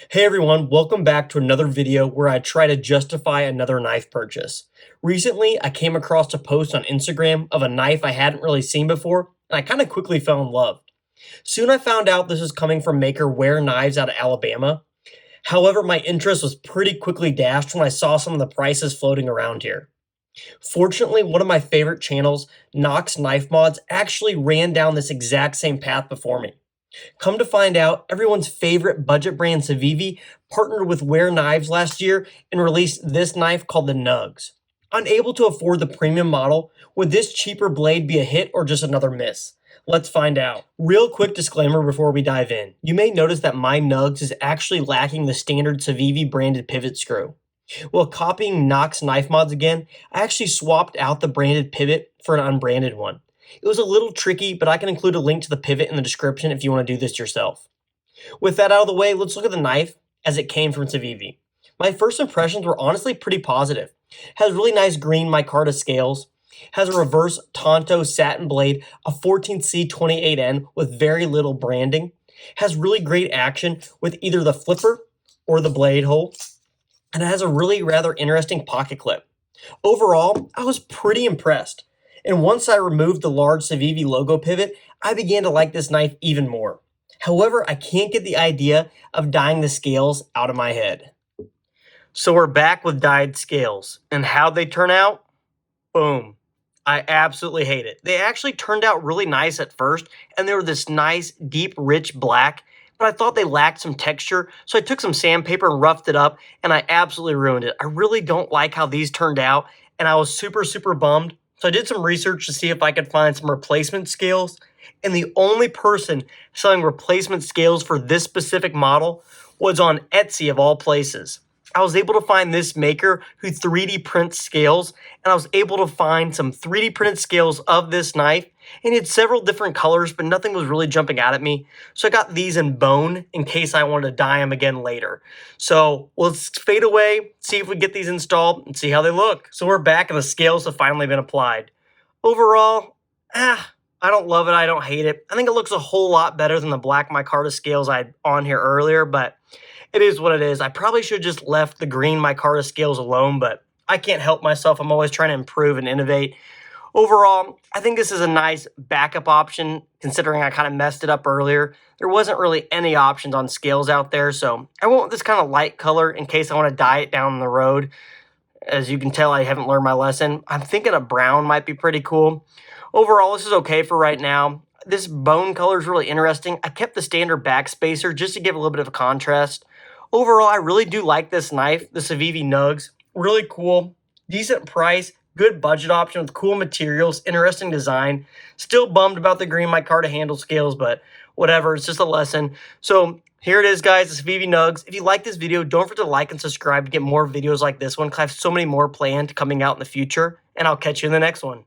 Hey everyone, welcome back to another video where I try to justify another knife purchase. Recently, I came across a post on Instagram of a knife I hadn't really seen before, and I kind of quickly fell in love. Soon I found out this was coming from maker Wear Knives out of Alabama. However, my interest was pretty quickly dashed when I saw some of the prices floating around here. Fortunately, one of my favorite channels, Knox Knife Mods, actually ran down this exact same path before me. Come to find out, everyone's favorite budget brand Civivi partnered with Wear Knives last year and released this knife called the Nugs. Unable to afford the premium model, would this cheaper blade be a hit or just another miss? Let's find out. Real quick disclaimer before we dive in. You may notice that my Nugs is actually lacking the standard Civivi branded pivot screw. Well, copying Knox Knife Mods again, I actually swapped out the branded pivot for an unbranded one. It was a little tricky, but I can include a link to the pivot in the description if you want to do this yourself. With that out of the way, let's look at the knife as it came from Civivi. My first impressions were honestly pretty positive. Has really nice green micarta scales, has a reverse Tonto satin blade, a 14C28N with very little branding, has really great action with either the flipper or the blade hole, and it has a really rather interesting pocket clip. Overall, I was pretty impressed. And once I removed the large Civivi logo pivot, I began to like this knife even more. However, I can't get the idea of dyeing the scales out of my head. So we're back with dyed scales. And how'd they turn out? Boom. I absolutely hate it. They actually turned out really nice at first, and they were this nice, deep, rich black, but I thought they lacked some texture, so I took some sandpaper and roughed it up, and I absolutely ruined it. I really don't like how these turned out, and I was super bummed. So I did some research to see if I could find some replacement scales, and the only person selling replacement scales for this specific model was on Etsy of all places. I was able to find this maker who 3D prints scales, and I was able to find some 3D printed scales of this knife, and it had several different colors, but nothing was really jumping out at me. So I got these in bone in case I wanted to dye them again later. So let's fade away, see if we get these installed, and see how they look. So we're back, and the scales have finally been applied. Overall, I don't love it, I don't hate it. I think it looks a whole lot better than the black micarta scales I had on here earlier, but it is what it is. I probably should have just left the green micarta scales alone, but I can't help myself. I'm always trying to improve and innovate. Overall, I think this is a nice backup option, considering I kind of messed it up earlier. There wasn't really any options on scales out there, so I want this kind of light color in case I want to dye it down the road. As you can tell, I haven't learned my lesson. I'm thinking a brown might be pretty cool. Overall, this is okay for right now. This bone color is really interesting. I kept the standard back spacer just to give a little bit of a contrast. Overall, I really do like this knife, the Civivi Nugs. Really cool, decent price, good budget option with cool materials, interesting design. Still bummed about the green micarta handle scales, but whatever, it's just a lesson. So here it is, guys, the Civivi Nugs. If you like this video, don't forget to like and subscribe to get more videos like this one, because I have so many more planned coming out in the future, and I'll catch you in the next one.